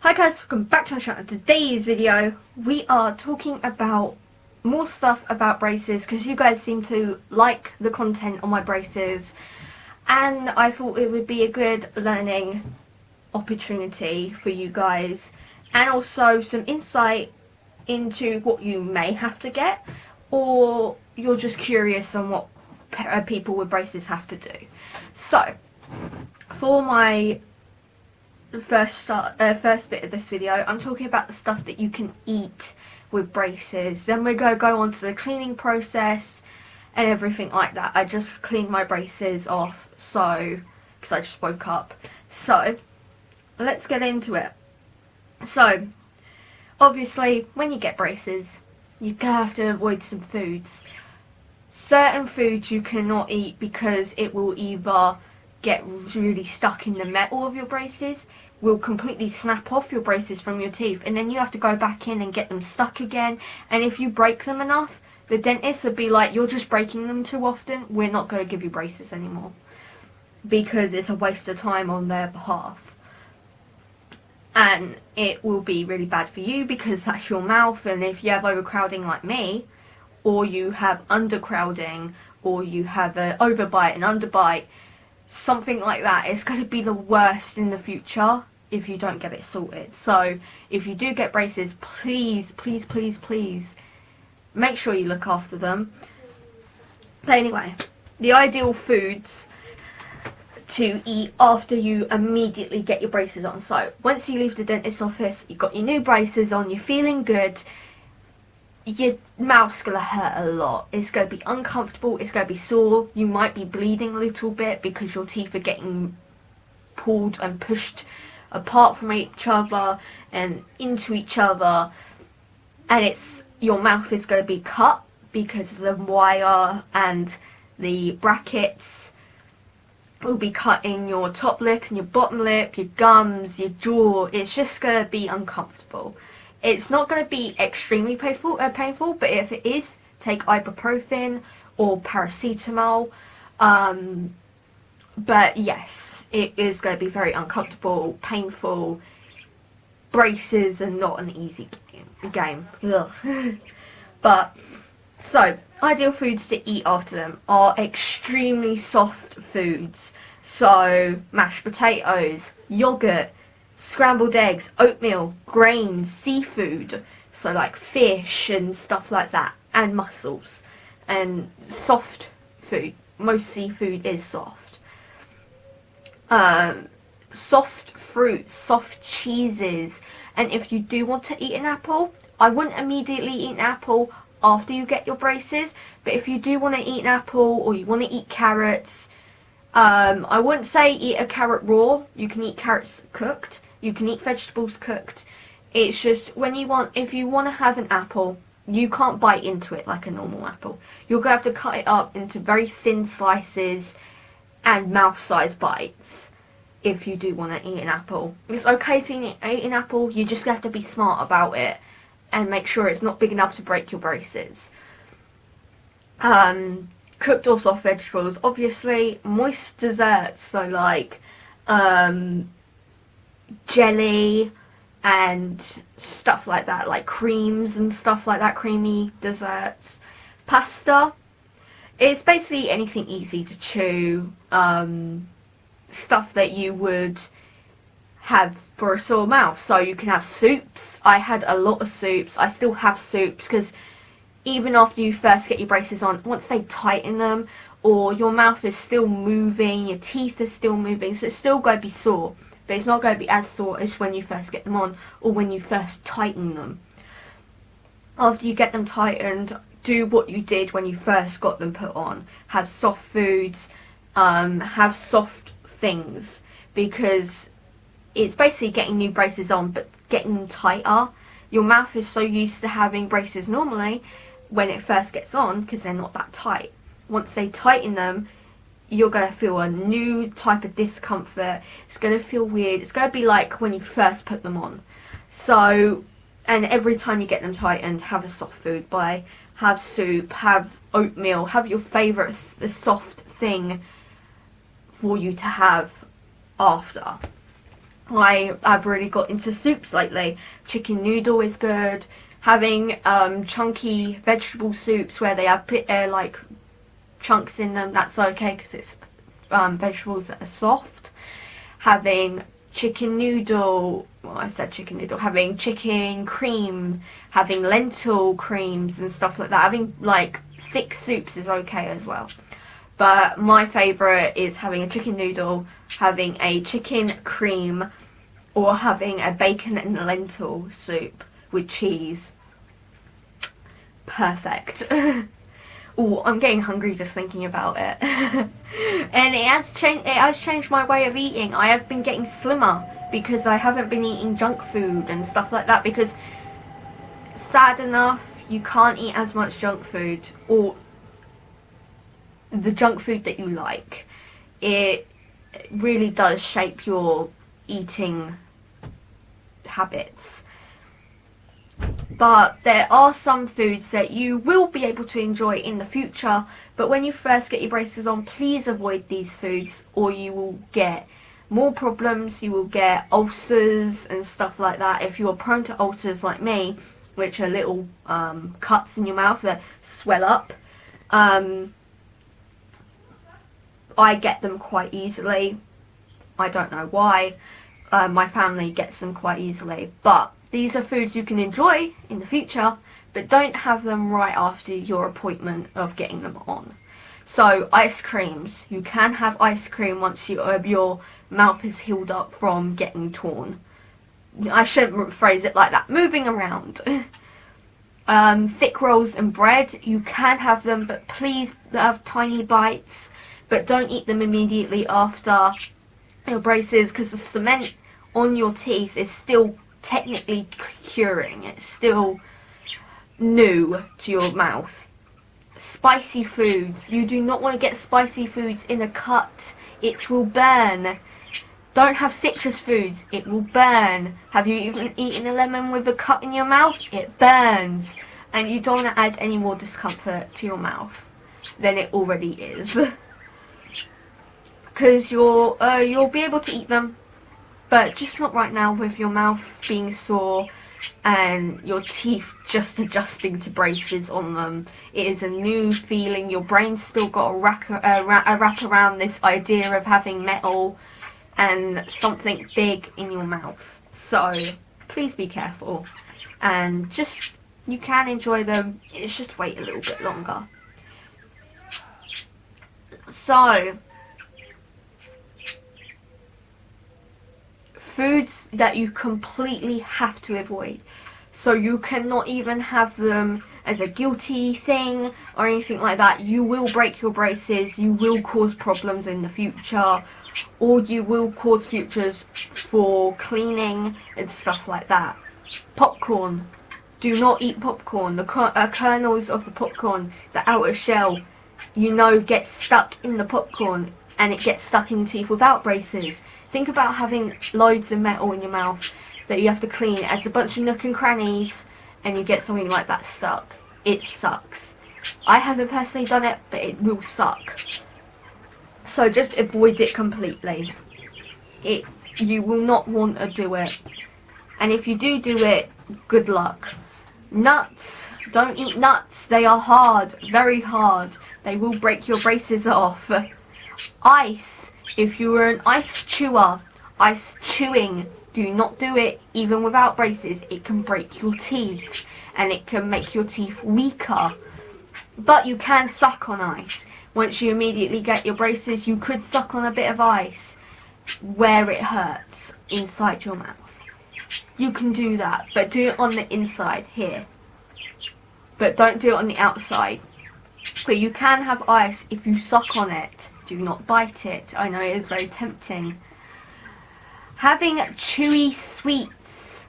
Hi guys, welcome back to my channel. Today's video we are talking about more stuff about braces because you guys seem to like the content on my braces, and I thought it would be a good learning opportunity for you guys, and also some insight into what you may have to get, or you're just curious on what people with braces have to do. So for my first bit of this video, I'm talking about the stuff that you can eat with braces. Then we're going to go on to the cleaning process and everything like that. I just cleaned my braces off, because I just woke up. So let's get into it. So obviously when you get braces, you're going to have to avoid some foods. Certain foods you cannot eat because it will either get really stuck in the metal of your braces, will completely snap off your braces from your teeth, and then you have to go back in and get them stuck again. And if you break them enough, the dentist would be like, you're just breaking them too often, we're not going to give you braces anymore, because it's a waste of time on their behalf. And it will be really bad for you because that's your mouth, and if you have overcrowding like me, or you have undercrowding, or you have an overbite and underbite, something like that, it's going to be the worst in the future if you don't get it sorted. So if you do get braces, please make sure you look after them. But anyway, the ideal foods to eat after you immediately get your braces on. So once you leave the dentist's office, you've got your new braces on, you're feeling good, your mouth's gonna hurt a lot. It's gonna be uncomfortable, it's gonna be sore, you might be bleeding a little bit because your teeth are getting pulled and pushed apart from each other and into each other, and your mouth is gonna be cut because the wire and the brackets will be cutting your top lip and your bottom lip, your gums, your jaw. It's just gonna be uncomfortable. It's not going to be extremely painful, but if it is, take ibuprofen or paracetamol. But yes, it is going to be very uncomfortable, painful. Braces are not an easy game. But, so, ideal foods to eat after them are extremely soft foods. So, mashed potatoes, yogurt, scrambled eggs, oatmeal, grains, seafood, so like fish and stuff like that, and mussels, and soft food. Most seafood is soft. Soft fruits, soft cheeses, and if you do want to eat an apple, I wouldn't immediately eat an apple after you get your braces, but if you do want to eat an apple, or you want to eat carrots, I wouldn't say eat a carrot raw. You can eat carrots cooked. You can eat vegetables cooked. It's just if you want to have an apple, you can't bite into it like a normal apple. You're going to have to cut it up into very thin slices and mouth-sized bites if you do want to eat an apple. It's okay to eat an apple, you just have to be smart about it and make sure it's not big enough to break your braces. Cooked or soft vegetables, obviously. Moist desserts, so like jelly and stuff like that, like creams and stuff like that, creamy desserts. Pasta, it's basically anything easy to chew, stuff that you would have for a sore mouth. So you can have soups. I had a lot of soups. I still have soups because even after you first get your braces on, once they tighten them, or your mouth is still moving, your teeth are still moving, so it's still going to be sore, but it's not going to be as sore as when you first get them on or when you first tighten them. After you get them tightened, do what you did when you first got them put on. Have soft foods, have soft things, because it's basically getting new braces on but getting them tighter. Your mouth is so used to having braces normally when it first gets on because they're not that tight. Once they tighten them, you're going to feel a new type of discomfort. It's going to feel weird. It's going to be like when you first put them on. So, and every time you get them tightened, have a soft food. Have soup, have oatmeal, have your favourite soft thing for you to have after. I've really got into soups lately. Chicken noodle is good. Having chunky vegetable soups where they have like chunks in them, that's okay because it's vegetables that are soft. Having chicken noodle, well, I said chicken noodle, having chicken cream, having lentil creams and stuff like that. Having like thick soups is okay as well. But my favourite is having a chicken noodle, having a chicken cream, or having a bacon and lentil soup with cheese. Perfect. Oh, I'm getting hungry just thinking about it. And it has changed my way of eating. I have been getting slimmer because I haven't been eating junk food and stuff like that, because sad enough, you can't eat as much junk food, or the junk food that you like. It really does shape your eating habits. But there are some foods that you will be able to enjoy in the future, but when you first get your braces on, please avoid these foods or you will get more problems. You will get ulcers and stuff like that. If you're prone to ulcers like me, which are little cuts in your mouth that swell up, I get them quite easily. I don't know why. My family gets them quite easily, but these are foods you can enjoy in the future, but don't have them right after your appointment of getting them on. So ice creams, you can have ice cream once your mouth is healed up from getting torn. I shouldn't phrase it like that. Moving around. Thick rolls and bread, you can have them, but please have tiny bites, but don't eat them immediately after your braces, because the cement on your teeth is still technically curing. It's still new to your mouth. Spicy foods, you do not want to get spicy foods in a cut. It will burn. Don't have citrus foods, it will burn. Have you even eaten a lemon with a cut in your mouth? It burns. And you don't want to add any more discomfort to your mouth than it already is. Because you'll be able to eat them, but just not right now with your mouth being sore and your teeth just adjusting to braces on them. It is a new feeling. Your brain's still got a wrap around this idea of having metal and something big in your mouth. So please be careful, and just, you can enjoy them, it's just wait a little bit longer. So foods that you completely have to avoid. So you cannot even have them as a guilty thing or anything like that. You will break your braces, you will cause problems in the future, or you will cause futures for cleaning and stuff like that. Popcorn. Do not eat popcorn. The kernels of the popcorn, the outer shell, you know, gets stuck in the popcorn and it gets stuck in your teeth without braces. Think about having loads of metal in your mouth that you have to clean as a bunch of nook and crannies, and you get something like that stuck. It sucks. I haven't personally done it, but it will suck. So just avoid it completely. You will not want to do it. And if you do it, good luck. Nuts. Don't eat nuts. They are hard. Very hard. They will break your braces off. Ice. If you are an ice chewer, ice chewing, do not do it even without braces. It can break your teeth and it can make your teeth weaker. But you can suck on ice. Once you immediately get your braces, you could suck on a bit of ice where it hurts inside your mouth. You can do that, but do it on the inside here. But don't do it on the outside. But you can have ice if you suck on it. Do not bite it. I know it is very tempting. Having chewy sweets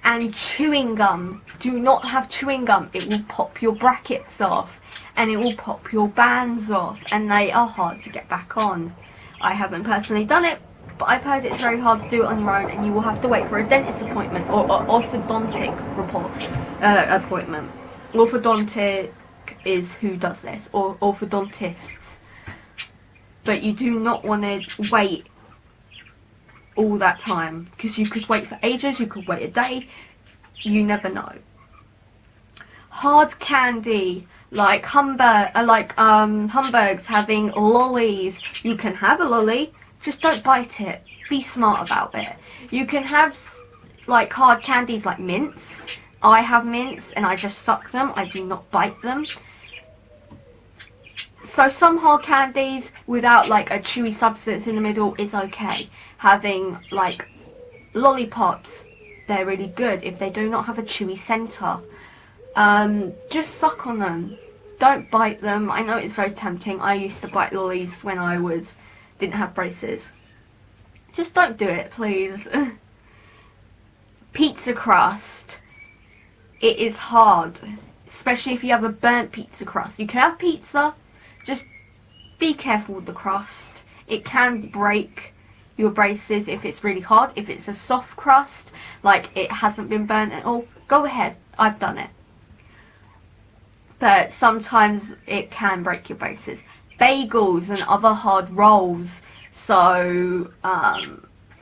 and chewing gum. Do not have chewing gum. It will pop your brackets off and it will pop your bands off, and they are hard to get back on. I haven't personally done it, but I've heard it's very hard to do it on your own, and you will have to wait for a dentist appointment or orthodontic appointment. Orthodontic is who does this, or orthodontists. But you do not want to wait all that time, because you could wait for ages, you could wait a day, you never know. Hard candy, like Hamburgs having lollies. You can have a lolly, just don't bite it. Be smart about it. You can have like hard candies like mints. I have mints and I just suck them. I do not bite them. So some hard candies without like a chewy substance in the middle is okay. Having like lollipops, they're really good if they do not have a chewy centre. Just suck on them. Don't bite them. I know it's very tempting. I used to bite lollies when I didn't have braces. Just don't do it, please. Pizza crust. It is hard, especially if you have a burnt pizza crust. You can have pizza, just be careful with the crust. It can break your braces if it's really hard. If it's a soft crust, like it hasn't been burnt at all, go ahead. I've done it. But sometimes it can break your braces. Bagels and other hard rolls, so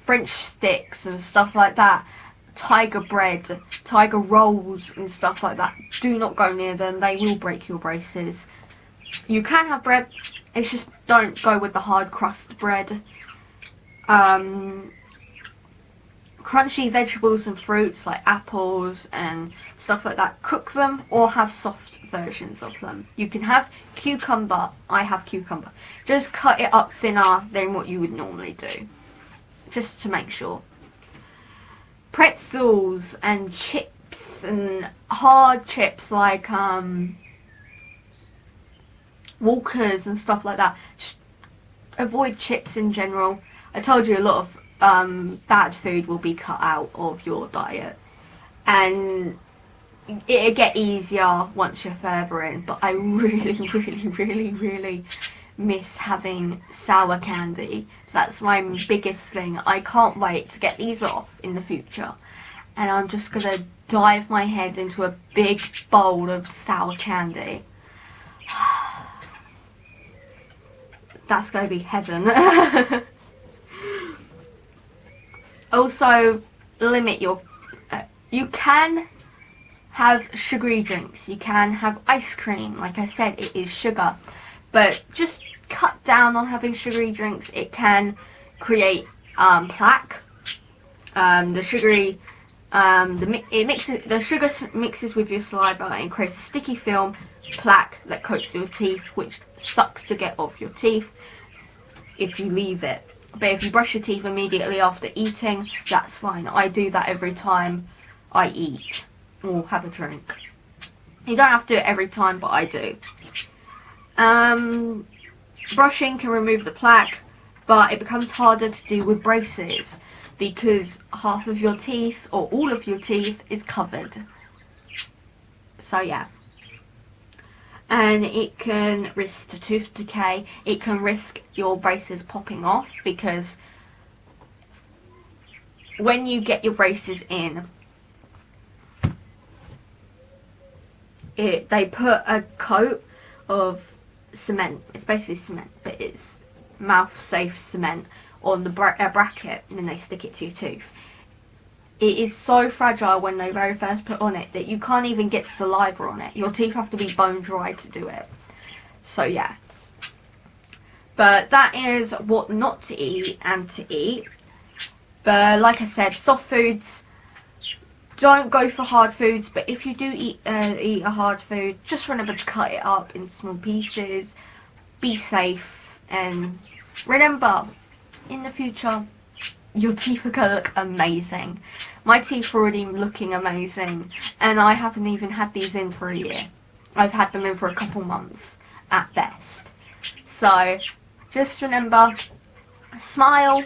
French sticks and stuff like that, tiger bread, tiger rolls and stuff like that, do not go near them. They will break your braces. You can have bread, it's just don't go with the hard crust bread. Crunchy vegetables and fruits like apples and stuff like that, cook them or have soft versions of them. You can have cucumber. I have cucumber. Just cut it up thinner than what you would normally do, just to make sure. Pretzels and chips and hard chips like Walkers and stuff like that. Just avoid chips in general. I told you a lot of bad food will be cut out of your diet, and it'll get easier once you're further in, but I really miss having sour candy. So that's my biggest thing. I can't wait to get these off in the future, and I'm just gonna dive my head into a big bowl of sour candy. That's gonna be heaven. Also, limit your... you can have sugary drinks. You can have ice cream. Like I said, it is sugar. But just cut down on having sugary drinks. It can create plaque. The sugary... the sugar mixes with your saliva and creates a sticky film, plaque that coats your teeth, which sucks to get off your teeth if you leave it. But if you brush your teeth immediately after eating, that's fine. I do that every time I eat or have a drink. You don't have to do it every time, but I do. Brushing can remove the plaque, but it becomes harder to do with braces because half of your teeth or all of your teeth is covered. So yeah. And it can risk to tooth decay. It can risk your braces popping off, because when you get your braces in, they put a coat of cement. It's basically cement, but it's mouth safe cement on the bracket, and then they stick it to your tooth. It is so fragile when they very first put on it that you can't even get saliva on it. Your teeth have to be bone dry to do it. So yeah. But that is what not to eat and to eat. But like I said, soft foods, don't go for hard foods. But if you do eat a hard food, just remember to cut it up in small pieces. Be safe, and remember, in the future, your teeth are going to look amazing. My teeth are already looking amazing, and I haven't even had these in for a year. I've had them in for a couple months at best. So just remember, smile,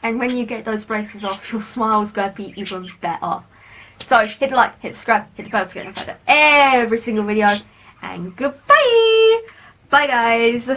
and when you get those braces off, your smile's going to be even better. So hit the like, hit the subscribe, hit the bell to get notified of every single video, and goodbye. Bye guys.